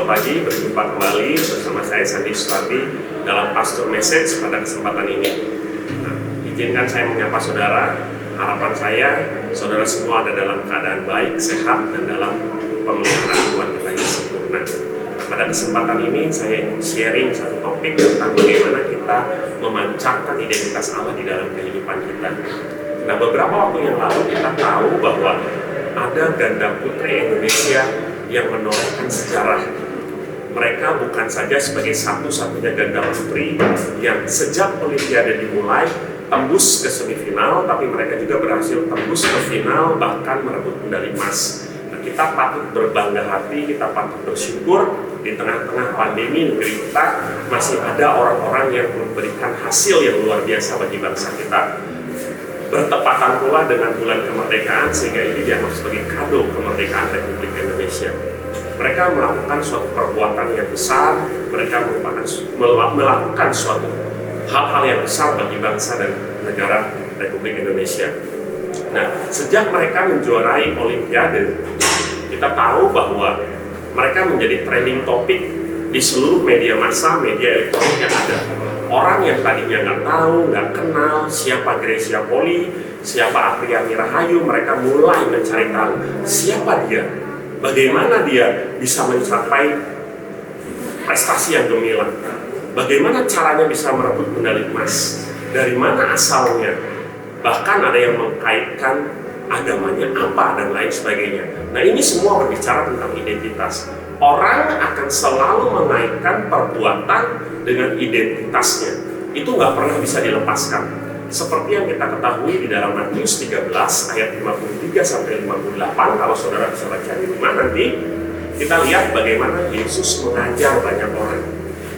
Selamat pagi, berjumpa kembali bersama saya Sandi Sutardi dalam Pastor Message pada kesempatan ini. Nah, izinkan saya menyapa saudara. Harapan saya, saudara semua ada dalam keadaan baik, sehat, dan dalam pemeliharaan Tuhan kita yang sempurna. Pada kesempatan ini saya ingin sharing satu topik tentang bagaimana kita memancarkan identitas Allah di dalam kehidupan kita. Nah, beberapa waktu yang lalu kita tahu bahwa ada ganda putri Indonesia yang menorehkan sejarah. Mereka bukan saja sebagai satu-satunya ganda putri yang sejak Olimpiade dimulai tembus ke semifinal, tapi mereka juga berhasil tembus ke final, bahkan merebut medali emas. Nah, kita patut berbangga hati, kita patut bersyukur di tengah-tengah pandemi negeri kita masih ada orang-orang yang memberikan hasil yang luar biasa bagi bangsa kita. Bertepatan pula dengan bulan kemerdekaan, sehingga ini dianggap sebagai kado kemerdekaan Republik Indonesia. Mereka melakukan suatu perbuatan yang besar, mereka melakukan suatu hal-hal yang besar bagi bangsa dan negara Republik Indonesia. Nah, sejak mereka menjuarai Olimpiade, kita tahu bahwa mereka menjadi trending topik di seluruh media massa, media elektronik yang ada. Orang yang tadinya nggak tahu, nggak kenal siapa Gracia Poli, siapa Apriani Rahayu, mereka mulai mencari tahu siapa dia, bagaimana dia bisa mencapai prestasi yang gemilang, bagaimana caranya bisa merebut medali emas, dari mana asalnya, bahkan ada yang mengkaitkan agamanya apa dan lain sebagainya. Nah, ini semua berbicara tentang identitas. Orang akan selalu mengaitkan perbuatan dengan identitasnya. Itu nggak pernah bisa dilepaskan. Seperti yang kita ketahui di dalam Matius 13 ayat 53 sampai 58, kalau saudara bisa baca di rumah nanti, kita lihat bagaimana Yesus mengajar banyak orang.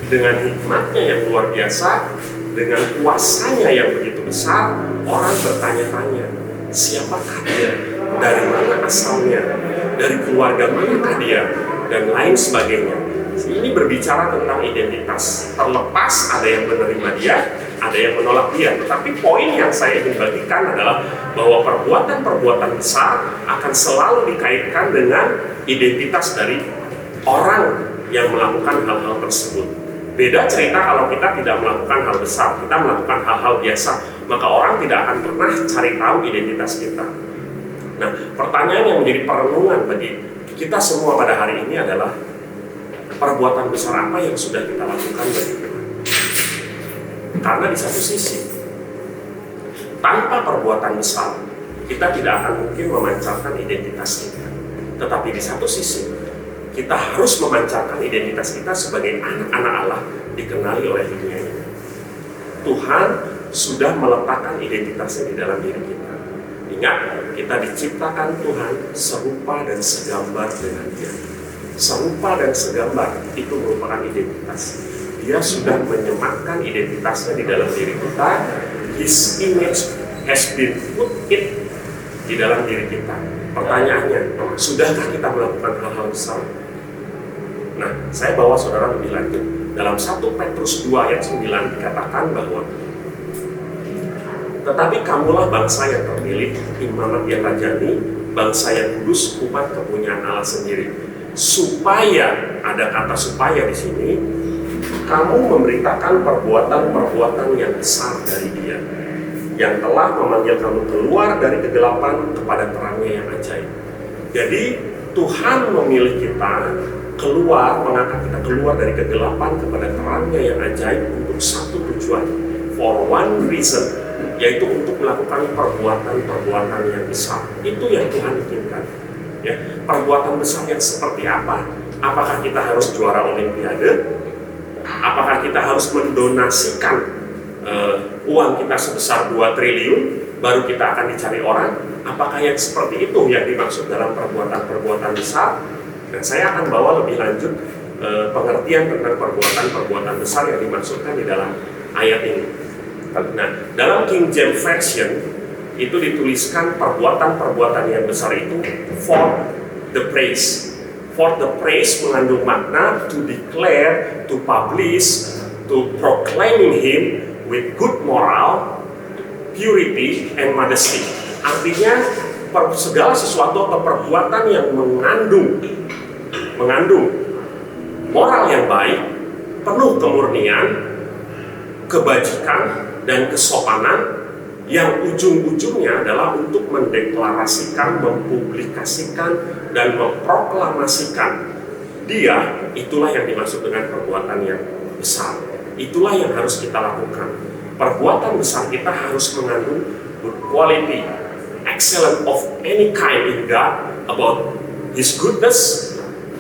Dengan hikmatnya yang luar biasa, dengan kuasanya yang begitu besar, orang bertanya-tanya, siapakah dia? Dari mana asalnya? Dari keluarga manakah dia? Dan lain sebagainya. Ini berbicara tentang identitas. Terlepas ada yang menerima dia, ada yang menolak dia. Tetapi poin yang saya ingin bagikan adalah bahwa perbuatan-perbuatan besar akan selalu dikaitkan dengan identitas dari orang yang melakukan hal-hal tersebut. Beda cerita kalau kita tidak melakukan hal besar, kita melakukan hal-hal biasa, maka orang tidak akan pernah cari tahu identitas kita. Nah, pertanyaan yang menjadi perenungan bagi kita semua pada hari ini adalah perbuatan besar apa yang sudah kita lakukan bagi Tuhan. Karena di satu sisi, tanpa perbuatan besar, kita tidak akan mungkin memancarkan identitas kita. Tetapi di satu sisi, kita harus memancarkan identitas kita sebagai anak-anak Allah dikenali oleh dunia ini. Tuhan sudah meletakkan identitasnya di dalam diri kita. Ingat, kita diciptakan Tuhan serupa dan segambar dengan Dia. Serupa dan segambar itu merupakan identitas. Dia sudah menyematkan identitasnya di dalam diri kita. His image has been put it di dalam diri kita. Pertanyaannya, sudahkah kita melakukan hal-hal besar? Nah, saya bawa saudara lebih lanjut. Dalam 1 Petrus 2 ayat 9 dikatakan bahwa tetapi kamulah bangsa yang terpilih, imamat yang rajani, bangsa yang kudus, umat kepunyaan Allah sendiri. Supaya, ada kata supaya di sini, kamu memberitakan perbuatan-perbuatan yang besar dari Dia, yang telah memanggil kamu keluar dari kegelapan kepada terangnya yang ajaib. Jadi, Tuhan memilih kita keluar, mengangkat kita keluar dari kegelapan kepada terangnya yang ajaib untuk satu tujuan, for one reason, yaitu untuk melakukan perbuatan-perbuatan yang besar. Itu yang Tuhan inginkan. Ya, perbuatan besar yang seperti apa? Apakah kita harus juara Olimpiade? Apakah kita harus mendonasikan uang kita sebesar 2 triliun baru kita akan dicari orang? Apakah yang seperti itu yang dimaksud dalam perbuatan-perbuatan besar? Dan saya akan bawa lebih lanjut pengertian tentang perbuatan-perbuatan besar yang dimaksudkan di dalam ayat ini. Nah, dalam King James Version itu dituliskan perbuatan-perbuatan yang besar itu for the praise. For the praise mengandung makna to declare, to publish, to proclaiming Him with good moral, purity, and modesty. Artinya segala sesuatu atau perbuatan yang mengandung moral yang baik, penuh kemurnian, kebajikan, dan kesopanan yang ujung-ujungnya adalah untuk mendeklarasikan, mempublikasikan, dan memproklamasikan dia. Itulah yang dimaksud dengan perbuatan yang besar. Itulah yang harus kita lakukan. Perbuatan besar kita harus mengandung good quality, excellence of any kind in God, about His goodness,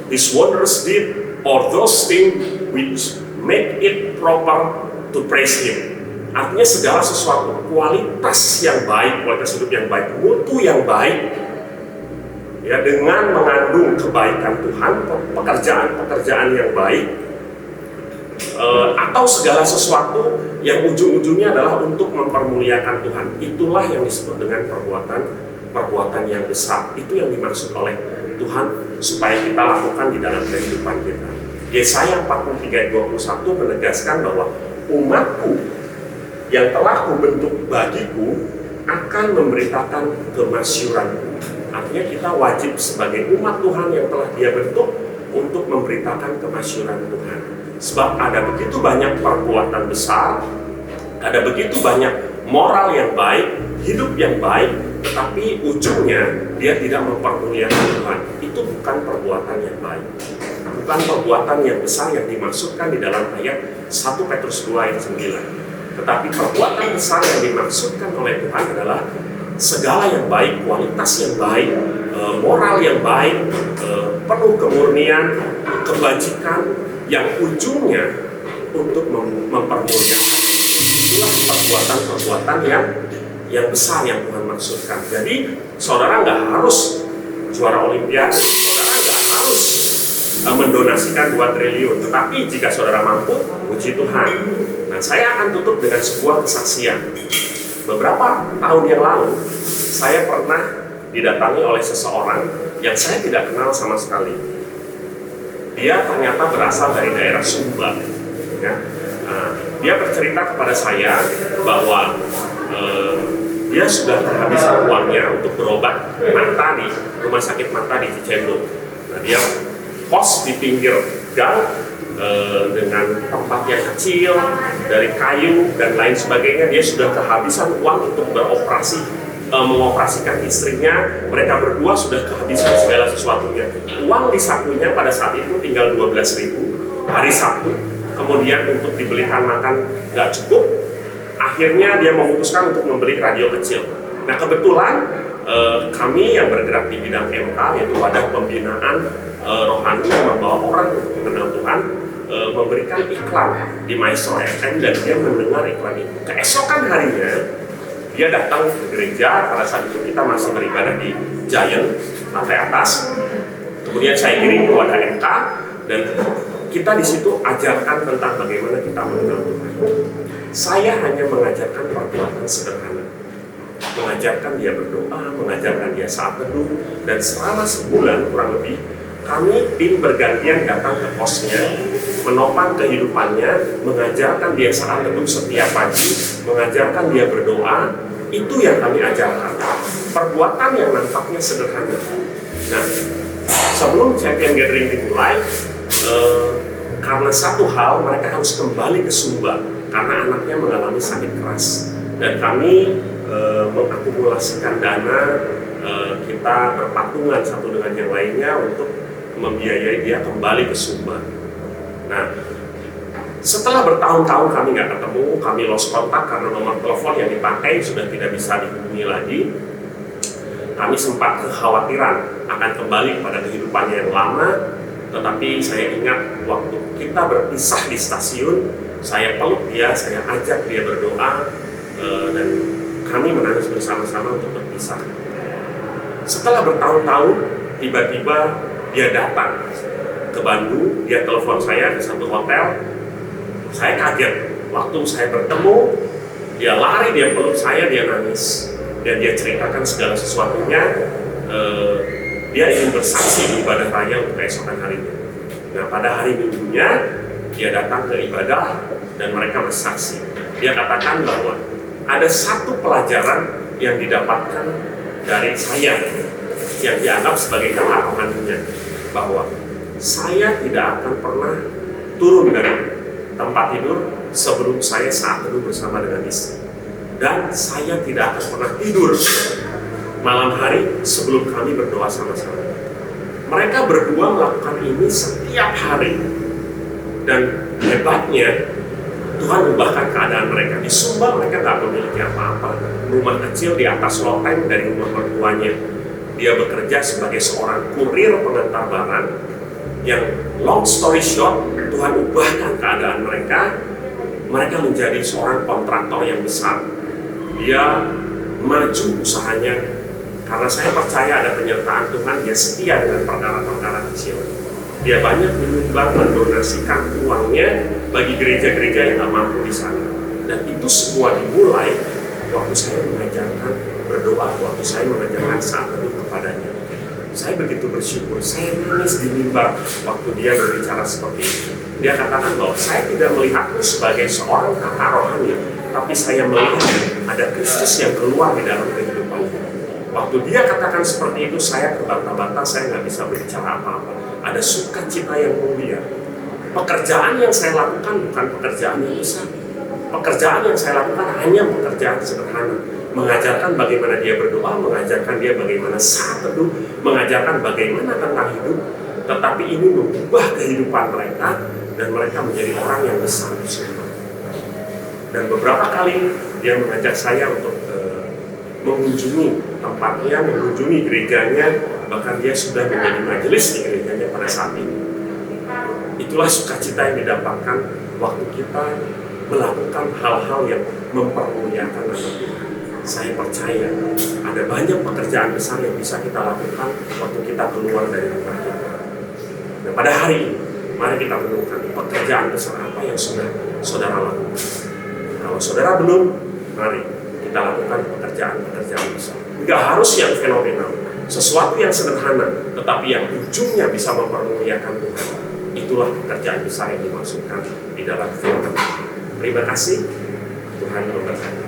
His wondrous deed, or those things which make it proper to praise Him. Artinya segala sesuatu, kualitas yang baik, kualitas hidup yang baik, mutu yang baik, ya, dengan mengandung kebaikan Tuhan, pekerjaan-pekerjaan yang baik, atau segala sesuatu yang ujung-ujungnya adalah untuk mempermuliakan Tuhan. Itulah yang disebut dengan perbuatan yang besar. Itu yang dimaksud oleh Tuhan supaya kita lakukan di dalam kehidupan kita. Yesaya 43:21 menegaskan bahwa umatku yang telah kubentuk bagiku akan memberitakan kemasyuranku. Artinya kita wajib sebagai umat Tuhan yang telah Dia bentuk untuk memberitakan kemasyuran Tuhan. Sebab ada begitu banyak perbuatan besar, ada begitu banyak moral yang baik, hidup yang baik, tetapi ujungnya dia tidak mempermuliakan Tuhan. Itu bukan perbuatan yang baik, bukan perbuatan yang besar yang dimaksudkan di dalam ayat 1 Petrus 2 ayat 9. Tetapi perbuatan besar yang dimaksudkan oleh Tuhan adalah segala yang baik, kualitas yang baik, moral yang baik, penuh kemurnian, kebajikan, yang ujungnya untuk mempermuliakan. Itulah perbuatan-perbuatan yang besar yang Tuhan maksudkan. Jadi saudara nggak harus juara olimpiade, saudara nggak harus mendonasikan 2 triliun, tetapi jika saudara mampu, puji Tuhan. Nah, saya akan tutup dengan sebuah kesaksian. Beberapa tahun yang lalu, saya pernah didatangi oleh seseorang yang saya tidak kenal sama sekali. Dia ternyata berasal dari daerah Sumba. Ya. Dia bercerita kepada saya bahwa dia sudah kehabisan uangnya untuk berobat mata di rumah sakit mata di Cicendo. Nah, dia kos di pinggir gang dengan tempat yang kecil, dari kayu dan lain sebagainya. Dia sudah kehabisan uang untuk beroperasi, mengoperasikan istrinya. Mereka berdua sudah kehabisan segala sesuatunya. Uang di sakunya pada saat itu tinggal 12.000 hari Sabtu. Kemudian untuk dibelikan makan nggak cukup. Akhirnya dia memutuskan untuk membeli radio kecil. Nah, kebetulan kami yang bergerak di bidang MK, yaitu wadah pembinaan rohani yang membawa orang untuk mengenal Tuhan, memberikan iklan di Maestro FM, dan dia mendengar iklan itu. Keesokan harinya dia datang ke gereja. Pada saat itu kita masih beribadah di Giant, lantai atas. Kemudian saya kirim ke wadah MK, dan kita di situ ajarkan tentang bagaimana kita mengenal Tuhan. Saya hanya mengajarkan perbuatan sederhana, mengajarkan dia berdoa, mengajarkan dia saat teduh, dan selama sebulan kurang lebih kami tim bergantian datang ke kosnya, menopang kehidupannya, mengajarkan dia saat teduh setiap pagi, mengajarkan dia berdoa. Itu yang kami ajarkan. Perbuatan yang nampaknya sederhana. Nah, sebelum Champion Gathering dimulai, karena satu hal, mereka harus kembali ke Sumba karena anaknya mengalami sakit keras, dan kami mengakumulasikan dana, kita berpatungan satu dengan yang lainnya untuk membiayai dia kembali ke Sumba. Nah, setelah bertahun-tahun kami nggak ketemu, kami lost kontak karena nomor telepon yang dipakai sudah tidak bisa dihubungi lagi. Kami sempat kekhawatiran akan kembali pada kehidupannya yang lama. Tetapi saya ingat waktu kita berpisah di stasiun, saya peluk dia, saya ajak dia berdoa, dan kami menangis bersama-sama untuk berpisah. Setelah bertahun-tahun, tiba-tiba dia datang ke Bandung. Dia telepon saya ke satu hotel. Saya kaget. Waktu saya bertemu, dia lari, dia peluk saya, dia nangis, dan dia ceritakan segala sesuatunya. Dia ingin bersaksi di ibadah raya untuk keesokan harinya. Nah, pada hari Minggunya dia datang ke ibadah dan mereka bersaksi. Dia katakan bahwa ada satu pelajaran yang didapatkan dari saya yang dianggap sebagai kakak rohaninya, bahwa saya tidak akan pernah turun dari tempat tidur sebelum saya saat teduh bersama dengan istri. Dan saya tidak akan pernah tidur malam hari sebelum kami berdoa sama-sama. Mereka berdua melakukan ini setiap hari. Dan hebatnya, Tuhan ubahkan keadaan mereka. Di Sumba mereka nggak memiliki apa-apa. Rumah kecil di atas loteng dari rumah mertuanya. Dia bekerja sebagai seorang kurir pengantar barang. Yang long story short, Tuhan ubahkan keadaan mereka. Mereka menjadi seorang kontraktor yang besar. Dia maju usahanya. Karena saya percaya ada penyertaan Tuhan, dia setia dengan perkara-perkara kecil. Dia banyak menyumbang, mendonasikan uangnya bagi gereja-gereja yang tak mampu di sana. Dan itu semua dimulai waktu saya mengajarkan berdoa, waktu saya mengajarkan saat teduh kepadanya. Saya begitu bersyukur, saya nangis di mimbar waktu dia berbicara seperti itu. Dia katakan bahwa saya tidak melihatmu sebagai seorang kakak rohani, tapi saya melihat ada Kristus yang keluar di dalam kehidupanmu. Waktu dia katakan seperti itu, saya terbata-bata, saya nggak bisa berbicara apa-apa. Ada sukacita yang mulia. Pekerjaan yang saya lakukan bukan pekerjaan yang besar. Pekerjaan yang saya lakukan hanya pekerjaan sederhana. Mengajarkan bagaimana dia berdoa, mengajarkan dia bagaimana saat teduh, mengajarkan bagaimana tentang hidup. Tetapi ini mengubah kehidupan mereka, dan mereka menjadi orang yang besar di sana. Dan beberapa kali dia mengajak saya untuk mengunjungi tempatnya, mengunjungi gerejanya, bahkan dia sudah menjadi majelis di gerejanya pada saat ini. Itulah sukacita yang didapatkan waktu kita melakukan hal-hal yang mempermuliakan nama Tuhan. Saya percaya ada banyak pekerjaan besar yang bisa kita lakukan waktu kita keluar dari rumah kita. Nah, pada hari ini, mari kita renungkan pekerjaan besar apa yang sudah saudara lakukan. Kalau saudara belum, mari kita lakukan pekerjaan-pekerjaan besar. Nggak harus yang fenomenal, sesuatu yang sederhana, tetapi yang ujungnya bisa mempermuliakan Tuhan. Itulah pekerjaan besar yang dimaksudkan di dalam firman. Terima kasih, Tuhan memberkati.